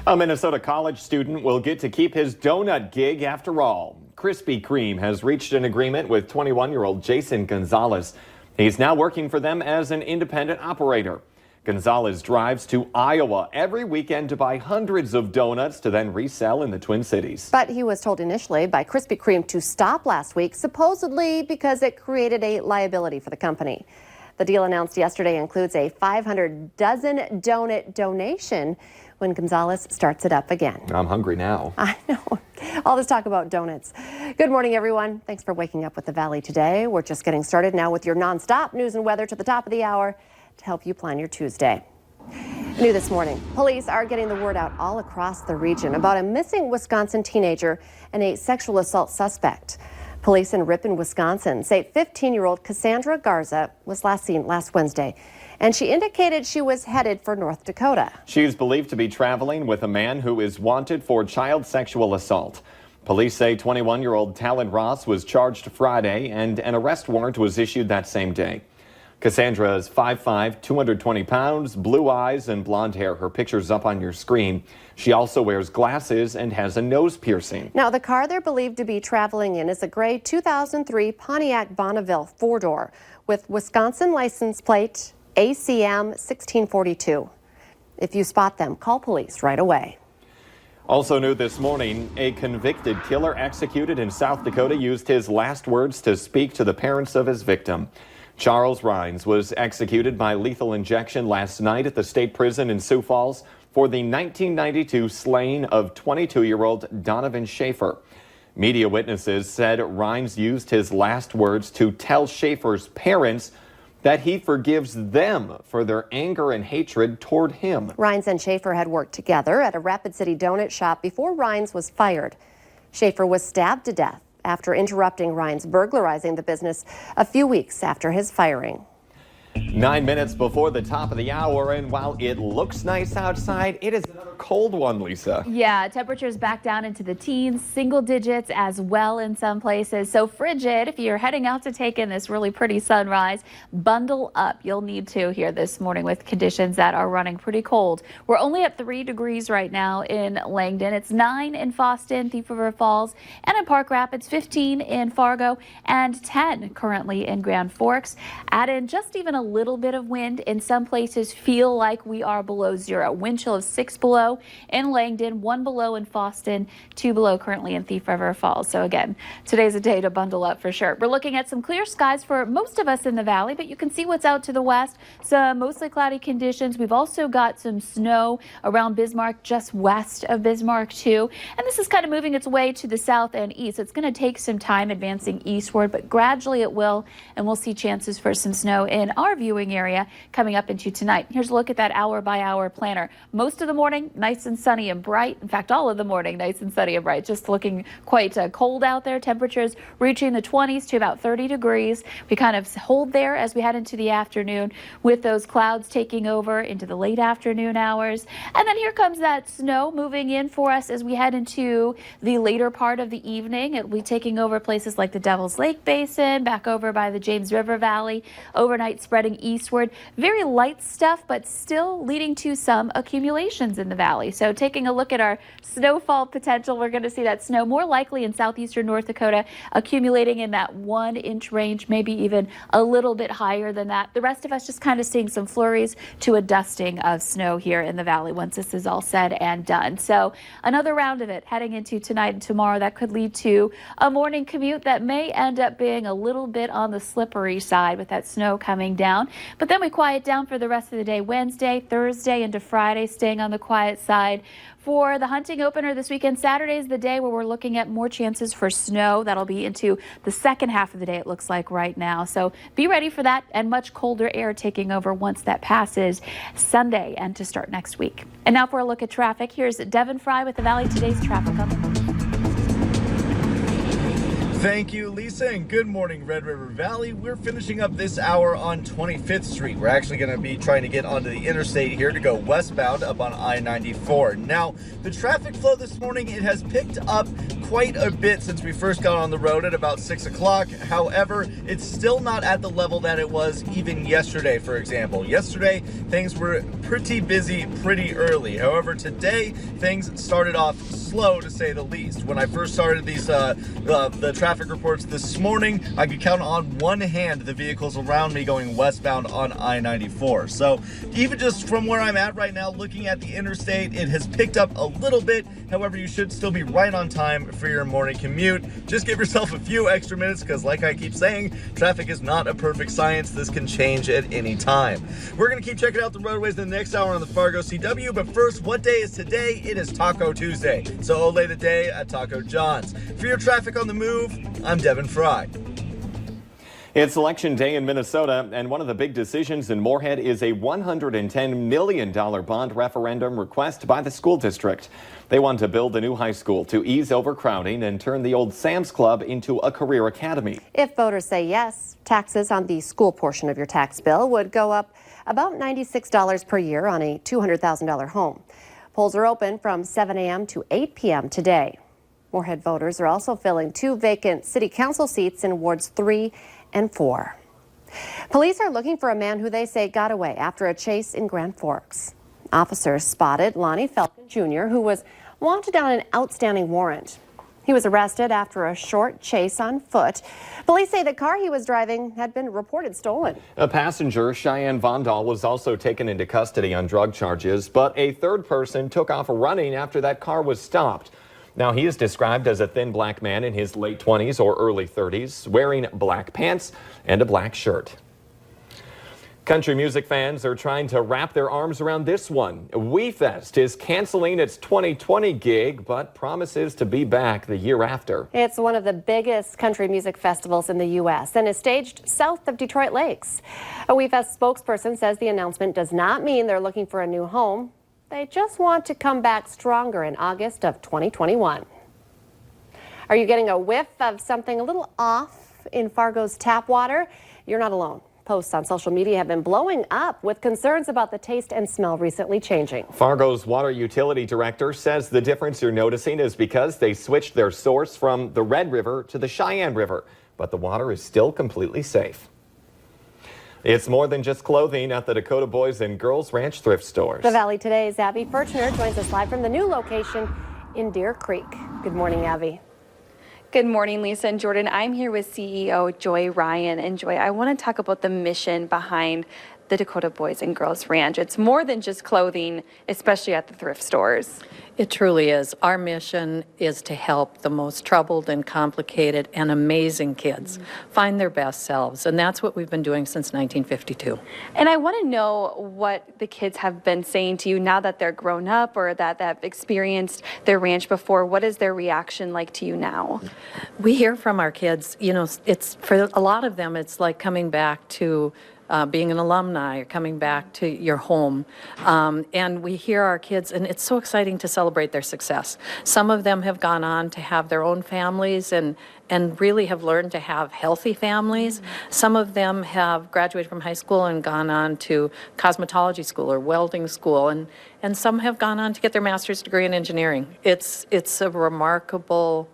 A Minnesota college student will get to keep his donut gig after all. Krispy Kreme has reached an agreement with 21-year-old Jason Gonzalez. He's now working for them as an independent operator. Gonzalez drives to Iowa every weekend to buy hundreds of donuts to then resell in the Twin Cities. But he was told initially by Krispy Kreme to stop last week, supposedly because it created a liability for the company. The deal announced yesterday includes a 500 dozen donut donation when Gonzalez starts it up again. I'm hungry now. I know. All this talk about donuts. Good morning, everyone. Thanks for waking up with the Valley today. We're just getting started now with your nonstop news and weather to the top of the hour to help you plan your Tuesday. New this morning, police are getting the word out all across the region about a missing Wisconsin teenager and a sexual assault suspect. Police in Ripon, Wisconsin say 15-year-old Cassandra Garza was last seen last Wednesday, and she indicated she was headed for North Dakota. She's believed to be traveling with a man who is wanted for child sexual assault. Police say 21-year-old Talon Ross was charged Friday, and an arrest warrant was issued that same day. Cassandra is 5'5", 220 pounds, blue eyes and blonde hair. Her picture's up on your screen. She also wears glasses and has a nose piercing. Now, the car they're believed to be traveling in is a gray 2003 Pontiac Bonneville four-door with Wisconsin license plate ACM 1642. If you spot them, call police right away. Also new this morning, a convicted killer executed in South Dakota used his last words to speak to the parents of his victim. Charles Rines was executed by lethal injection last night at the state prison in Sioux Falls for the 1992 slaying of 22-year-old Donovan Schaefer. Media witnesses said Rines used his last words to tell Schaefer's parents that he forgives them for their anger and hatred toward him. Rines and Schaefer had worked together at a Rapid City donut shop before Rines was fired. Schaefer was stabbed to death after interrupting Rines burglarizing the business a few weeks after his firing. 9 minutes before the top of the hour, and while it looks nice outside, it is another cold one, Lisa. Yeah, temperatures back down into the teens, single digits as well in some places. So frigid, if you're heading out to take in this really pretty sunrise, bundle up. You'll need to here this morning with conditions that are running pretty cold. We're only at 3 degrees right now in Langdon. It's 9 in Fosston, Thief River Falls, and in Park Rapids, 15 in Fargo, and 10 currently in Grand Forks. Add in just even a little bit of wind. In some places feel like we are below zero. Wind chill of 6 below in Langdon, 1 below in Fosston, 2 below currently in Thief River Falls. So again, today's a day to bundle up for sure. We're looking at some clear skies for most of us in the valley, but you can see what's out to the west. Some mostly cloudy conditions. We've also got some snow around Bismarck, just west of Bismarck too. And this is kind of moving its way to the south and east. It's going to take some time advancing eastward, but gradually it will, and we'll see chances for some snow in our viewing area coming up into tonight. Here's a look at that hour-by-hour planner. Most of the morning, nice and sunny and bright. In fact, all of the morning, nice and sunny and bright. Just looking quite cold out there. Temperatures reaching the 20s to about 30 degrees. We kind of hold there as we head into the afternoon with those clouds taking over into the late afternoon hours. And then here comes that snow moving in for us as we head into the later part of the evening. It'll be taking over places like the Devil's Lake Basin, back over by the James River Valley, overnight spreading eastward. Very light stuff, but still leading to some accumulations in the valley. So taking a look at our snowfall potential, we're going to see that snow more likely in southeastern North Dakota, accumulating in that 1-inch range, maybe even a little bit higher than that. The rest of us just kind of seeing some flurries to a dusting of snow here in the valley once this is all said and done. So another round of it heading into tonight and tomorrow that could lead to a morning commute that may end up being a little bit on the slippery side with that snow coming down. But then we quiet down for the rest of the day, Wednesday, Thursday into Friday, staying on the quiet side. For the hunting opener this weekend, Saturday is the day where we're looking at more chances for snow. That'll be into the second half of the day, it looks like right now. So be ready for that and much colder air taking over once that passes Sunday and to start next week. And now for a look at traffic, here's Devin Fry with the Valley Today's traffic on the Thank you, Lisa, and good morning, Red River Valley. We're finishing up this hour on 25th Street. We're actually going to be trying to get onto the interstate here to go westbound up on I-94. Now, the traffic flow this morning, it has picked up quite a bit since we first got on the road at about 6 o'clock. However, it's still not at the level that it was even yesterday, for example. Yesterday, things were pretty busy pretty early. However, today, things started off slow, to say the least. When I first started these the traffic reports this morning, I could count on one hand the vehicles around me going westbound on I-94. So even just from where I'm at right now, looking at the interstate, it has picked up a little bit. However, you should still be right on time for your morning commute. Just give yourself a few extra minutes because, like I keep saying, traffic is not a perfect science. This can change at any time. We're going to keep checking out the roadways in the next hour on the Fargo CW, but first, what day is today? It is Taco Tuesday. So Olay today at Taco John's. For your traffic on the move, I'm Devin Fry. It's election day in Minnesota, and one of the big decisions in Moorhead is a $110 million bond referendum request by the school district. They want to build a new high school to ease overcrowding and turn the old Sam's Club into a career academy. If voters say yes, taxes on the school portion of your tax bill would go up about $96 per year on a $200,000 home. Polls are open from 7 a.m. to 8 p.m. today. Moorhead voters are also filling 2 vacant city council seats in wards 3 and 4. Police are looking for a man who they say got away after a chase in Grand Forks. Officers spotted Lonnie Falcon Jr., who was wanted on an outstanding warrant. He was arrested after a short chase on foot. Police say the car he was driving had been reported stolen. A passenger, Cheyenne Vondal, was also taken into custody on drug charges, but a third person took off running after that car was stopped. Now, he is described as a thin black man in his late 20s or early 30s, wearing black pants and a black shirt. Country music fans are trying to wrap their arms around this one. WeFest is canceling its 2020 gig, but promises to be back the year after. It's one of the biggest country music festivals in the U.S. and is staged south of Detroit Lakes. A WeFest spokesperson says the announcement does not mean they're looking for a new home. They just want to come back stronger in August of 2021. Are you getting a whiff of something a little off in Fargo's tap water? You're not alone. Posts on social media have been blowing up with concerns about the taste and smell recently changing. Fargo's water utility director says the difference you're noticing is because they switched their source from the Red River to the Cheyenne River, but the water is still completely safe. It's more than just clothing at the Dakota Boys and Girls Ranch thrift stores. The Valley Today's Abby Furchner joins us live from the new location in Deer Creek. Good morning, Abby. Good morning, Lisa and Jordan. I'm here with CEO Joy Ryan. And Joy, I want to talk about the mission behind the Dakota Boys and Girls Ranch. It's more than just clothing, especially at the thrift stores. It truly is. Our mission is to help the most troubled and complicated and amazing kids find their best selves. And that's what we've been doing since 1952. And I want to know what the kids have been saying to you now that they're grown up or that they've experienced their ranch before. What is their reaction like to you now? We hear from our kids, you know, it's for a lot of them, it's like coming back to being an alumni or coming back to your home. And we hear our kids, and it's so exciting to celebrate their success. Some of them have gone on to have their own families and really have learned to have healthy families. Some of them have graduated from high school and gone on to cosmetology school or welding school, and some have gone on to get their master's degree in engineering. It's a remarkable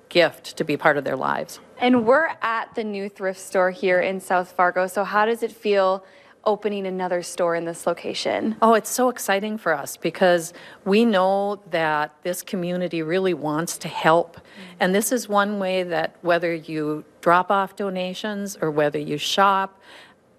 gift to be part of their lives. And we're at the new thrift store here in South Fargo. So how does it feel opening another store in this location? Oh, it's so exciting for us because we know that this community really wants to help. And this is one way that whether you drop off donations or whether you shop,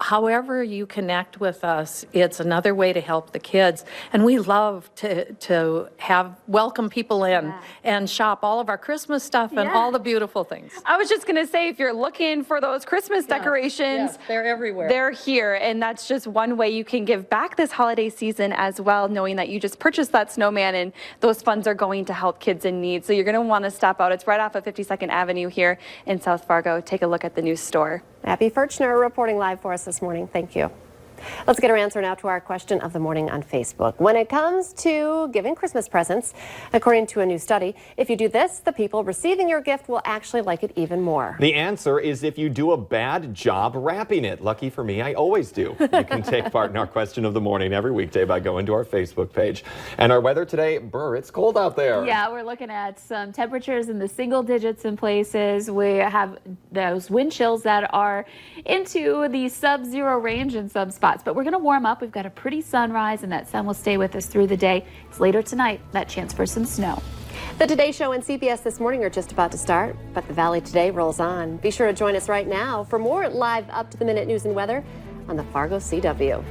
however you connect with us, it's another way to help the kids. And we love to have welcome people in and shop all of our Christmas stuff and all the beautiful things. I was just going to say, if you're looking for those Christmas decorations, they're everywhere. They're here. And that's just one way you can give back this holiday season as well, knowing that you just purchased that snowman and those funds are going to help kids in need. So you're going to want to stop out. It's right off of 52nd Avenue here in South Fargo. Take a look at the new store. Abby Furchner reporting live for us this morning. Thank you. Let's get our answer now to our question of the morning on Facebook. When it comes to giving Christmas presents, according to a new study, if you do this, the people receiving your gift will actually like it even more. The answer is if you do a bad job wrapping it. Lucky for me, I always do. You can take part in our question of the morning every weekday by going to our Facebook page. And our weather today, it's cold out there. Yeah, we're looking at some temperatures in the single digits in places. We have those wind chills that are into the sub-zero range in some spots, but we're going to warm up. We've got a pretty sunrise, and that sun will stay with us through the day. It's later tonight, that chance for some snow. The Today Show and CBS This Morning are just about to start, but the Valley Today rolls on. Be sure to join us right now for more live up-to-the-minute news and weather on the Fargo CW.